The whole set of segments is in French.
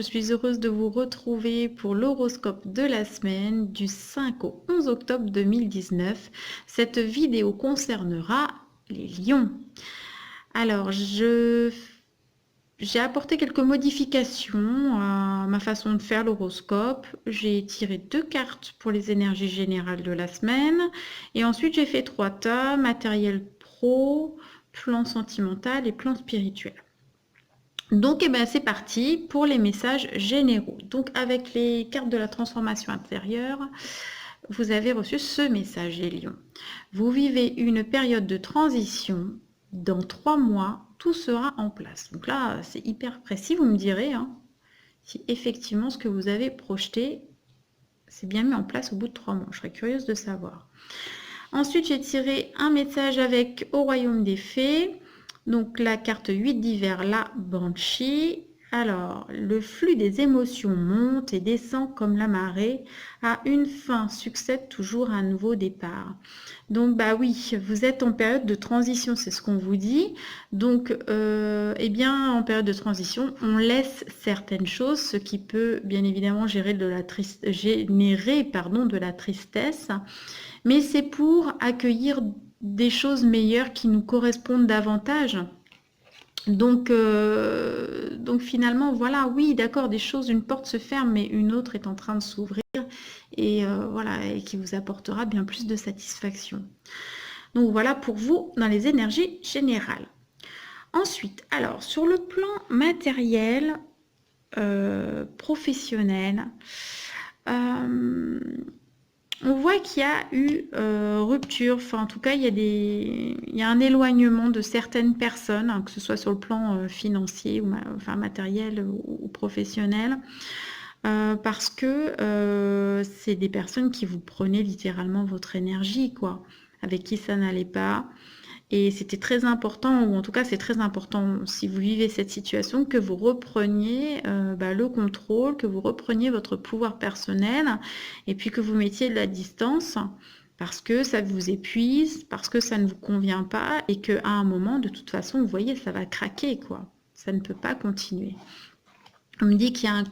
suis heureuse de vous retrouver pour l'horoscope de la semaine du 5 au 11 octobre 2019. Cette vidéo concernera les lions. Alors, j'ai apporté quelques modifications à ma façon de faire l'horoscope. J'ai tiré 2 cartes pour les énergies générales de la semaine. Et ensuite, j'ai fait 3 tas, matériel pro, plan sentimental et plan spirituel. Donc, c'est parti pour les messages généraux. Donc, avec les cartes de la transformation intérieure, vous avez reçu ce message, les lions. Vous vivez une période de transition. Dans 3 mois, tout sera en place. Donc là, c'est hyper précis, vous me direz, si effectivement ce que vous avez projeté, c'est bien mis en place au bout de 3 mois. Je serais curieuse de savoir. Ensuite, j'ai tiré un message avec Au Royaume des Fées. Donc la carte 8 d'hiver, la Banshee. Alors, le flux des émotions monte et descend comme la marée. À une fin succède toujours un nouveau départ. Donc, oui, vous êtes en période de transition, c'est ce qu'on vous dit. Donc, en période de transition, on laisse certaines choses, ce qui peut bien évidemment générer de la tristesse. Mais c'est pour accueillir des choses meilleures qui nous correspondent davantage. Donc finalement, voilà, oui, d'accord, une porte se ferme, mais une autre est en train de s'ouvrir et qui vous apportera bien plus de satisfaction. Donc voilà pour vous dans les énergies générales. Ensuite, alors sur le plan matériel, professionnel, on voit qu'il y a eu rupture, enfin en tout cas il y a un éloignement de certaines personnes, que ce soit sur le plan financier ou matériel ou professionnel, parce que c'est des personnes qui vous prenaient littéralement votre énergie, quoi, avec qui ça n'allait pas. Et c'était très important, ou en tout cas c'est très important si vous vivez cette situation, que vous repreniez le contrôle, que vous repreniez votre pouvoir personnel, et puis que vous mettiez de la distance, parce que ça vous épuise, parce que ça ne vous convient pas, et qu'à un moment, de toute façon, vous voyez, ça va craquer, quoi. Ça ne peut pas continuer. On me dit qu'il y a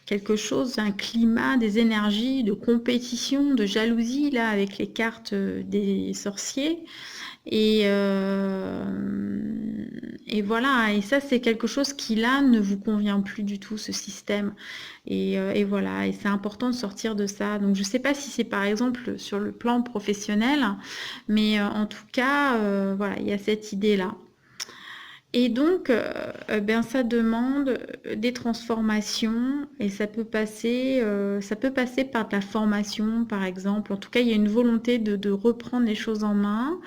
quelque chose, un climat, des énergies de compétition, de jalousie, là, avec les cartes des sorciers. Et voilà, et ça c'est quelque chose qui là ne vous convient plus du tout, ce système. Et voilà, et c'est important de sortir de ça. Donc je ne sais pas si c'est par exemple sur le plan professionnel, mais en tout cas, voilà, il y a cette idée-là. Et donc, ça demande des transformations et ça peut passer par de la formation, par exemple. En tout cas, il y a une volonté de reprendre les choses en main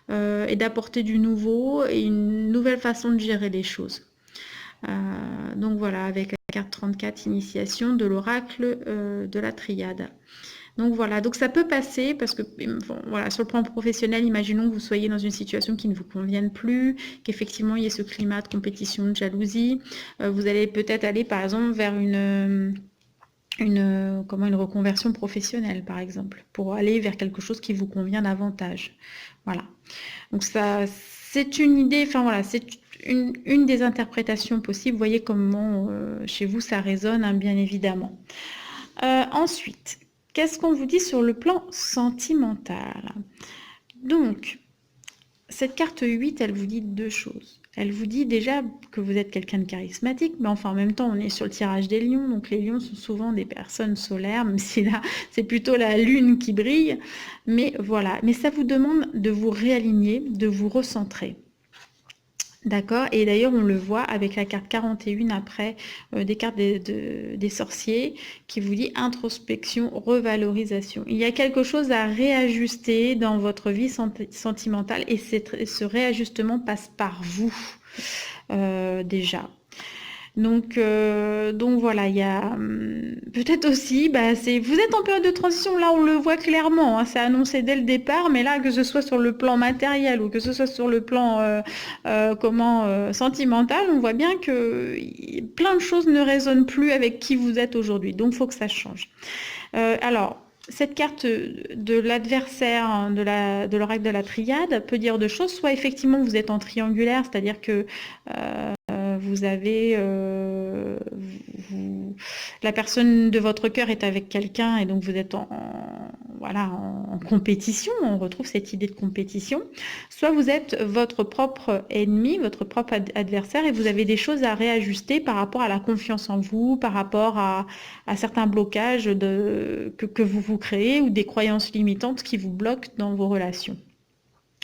et d'apporter du nouveau et une nouvelle façon de gérer les choses. Donc voilà, avec la carte 34, initiation de l'oracle de la triade. Donc voilà, donc ça peut passer parce que voilà, sur le plan professionnel, imaginons que vous soyez dans une situation qui ne vous convienne plus, qu'effectivement il y ait ce climat de compétition, de jalousie. Vous allez peut-être aller par exemple vers une reconversion professionnelle par exemple, pour aller vers quelque chose qui vous convient davantage. Voilà. Donc ça, c'est une idée, c'est une des interprétations possibles. Vous voyez comment chez vous ça résonne, bien évidemment. Ensuite, qu'est-ce qu'on vous dit sur le plan sentimental? Donc, cette carte 8, elle vous dit 2 choses. Elle vous dit déjà que vous êtes quelqu'un de charismatique, mais en même temps, on est sur le tirage des lions, donc les lions sont souvent des personnes solaires, même si là, c'est plutôt la lune qui brille. Mais voilà, mais ça vous demande de vous réaligner, de vous recentrer. D'accord, et d'ailleurs on le voit avec la carte 41 après des cartes des sorciers qui vous dit introspection, revalorisation. Il y a quelque chose à réajuster dans votre vie sentimentale et ce réajustement passe par vous déjà. Donc voilà, il y a peut-être aussi, vous êtes en période de transition, là on le voit clairement, c'est annoncé dès le départ, mais là que ce soit sur le plan matériel ou que ce soit sur le plan sentimental, on voit bien que plein de choses ne résonnent plus avec qui vous êtes aujourd'hui, donc il faut que ça change. Alors, cette carte de l'adversaire de l'oracle de la triade peut dire 2 choses, soit effectivement vous êtes en triangulaire, c'est-à-dire que vous avez la personne de votre cœur est avec quelqu'un et donc vous êtes voilà, en compétition, on retrouve cette idée de compétition, soit vous êtes votre propre ennemi, votre propre adversaire et vous avez des choses à réajuster par rapport à la confiance en vous, par rapport à certains blocages que vous vous créez ou des croyances limitantes qui vous bloquent dans vos relations.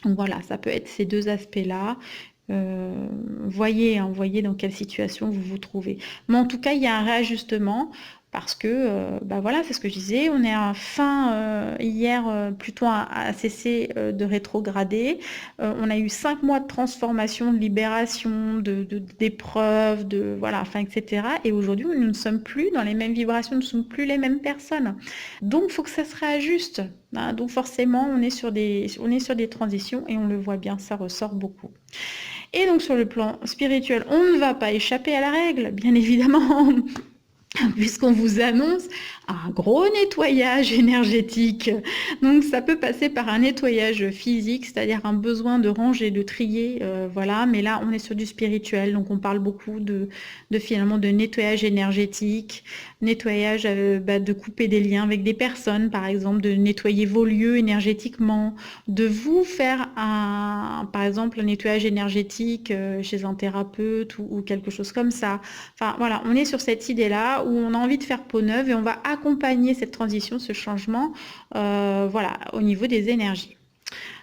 Donc voilà, ça peut être ces deux aspects-là. Voyez dans quelle situation vous vous trouvez. Mais en tout cas, il y a un réajustement parce que, voilà, c'est ce que je disais, on est à fin hier plutôt à cesser de rétrograder. On a eu 5 mois de transformation, de libération, d'épreuves, voilà, enfin, etc. Et aujourd'hui, nous ne sommes plus dans les mêmes vibrations, nous ne sommes plus les mêmes personnes. Donc, il faut que ça se réajuste. Hein. Donc, forcément, on est sur des transitions et on le voit bien, ça ressort beaucoup. Et donc sur le plan spirituel, on ne va pas échapper à la règle, bien évidemment, puisqu'on vous annonce un gros nettoyage énergétique. Donc ça peut passer par un nettoyage physique, c'est-à-dire un besoin de ranger, de trier, voilà. Mais là, on est sur du spirituel, donc on parle beaucoup finalement de nettoyage énergétique, nettoyage de couper des liens avec des personnes, par exemple, de nettoyer vos lieux énergétiquement, de vous faire par exemple, un nettoyage énergétique chez un thérapeute ou quelque chose comme ça. Enfin voilà, on est sur cette idée-là où on a envie de faire peau neuve et on va accompagner cette transition, ce changement, voilà, au niveau des énergies.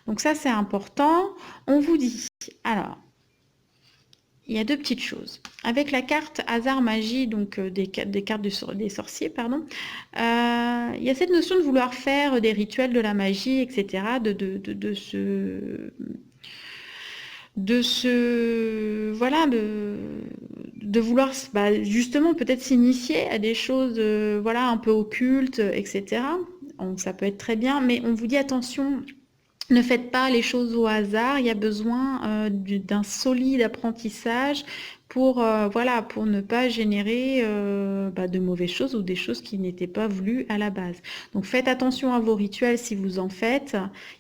Donc ça, c'est important. On vous dit, alors, il y a deux petites choses. Avec la carte hasard magie, donc des cartes des sorciers, pardon, il y a cette notion de vouloir faire des rituels de la magie, etc., voilà, de vouloir justement peut-être s'initier à des choses voilà, un peu occultes, etc. Donc, ça peut être très bien, mais on vous dit attention, ne faites pas les choses au hasard, il y a besoin d'un solide apprentissage pour, voilà, pour ne pas générer de mauvaises choses ou des choses qui n'étaient pas voulues à la base. Donc faites attention à vos rituels si vous en faites,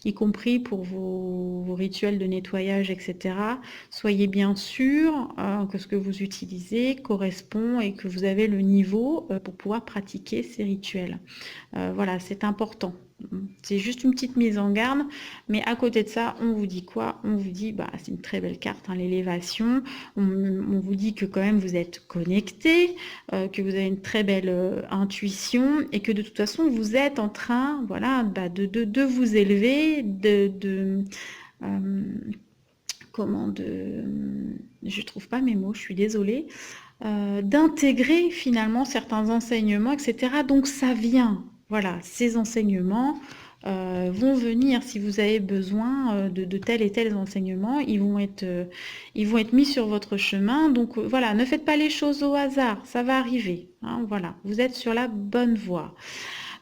y compris pour vos rituels de nettoyage, etc. Soyez bien sûr que ce que vous utilisez correspond et que vous avez le niveau pour pouvoir pratiquer ces rituels. Voilà, c'est important. C'est juste une petite mise en garde, mais à côté de ça, on vous dit quoi? On vous dit, c'est une très belle carte, hein, l'élévation. On vous dit que quand même vous êtes connecté, que vous avez une très belle intuition et que de toute façon vous êtes en train, voilà, de vous élever, je trouve pas mes mots, je suis désolée, d'intégrer finalement certains enseignements, etc. Donc ça vient. Voilà, ces enseignements vont venir si vous avez besoin de tels et tels enseignements. Ils vont être mis sur votre chemin. Donc voilà, ne faites pas les choses au hasard, ça va arriver. Hein, voilà, vous êtes sur la bonne voie.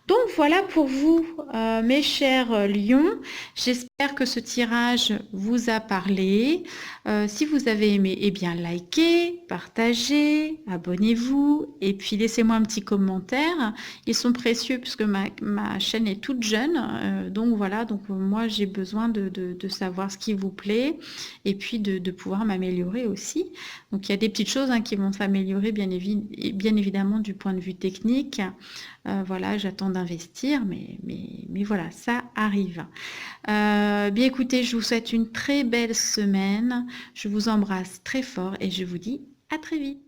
Donc voilà pour vous, mes chers lions. J'espère que ce tirage vous a parlé. Si vous avez aimé, eh bien likez, partagez, abonnez-vous et puis laissez-moi un petit commentaire. Ils sont précieux puisque ma chaîne est toute jeune. Donc voilà, donc moi j'ai besoin de savoir ce qui vous plaît et puis de pouvoir m'améliorer aussi. Donc il y a des petites choses qui vont s'améliorer bien évidemment du point de vue technique. Voilà, j'attends d'investir, mais voilà, ça arrive. Bien écoutez, je vous souhaite une très belle semaine. Je vous embrasse très fort et je vous dis à très vite.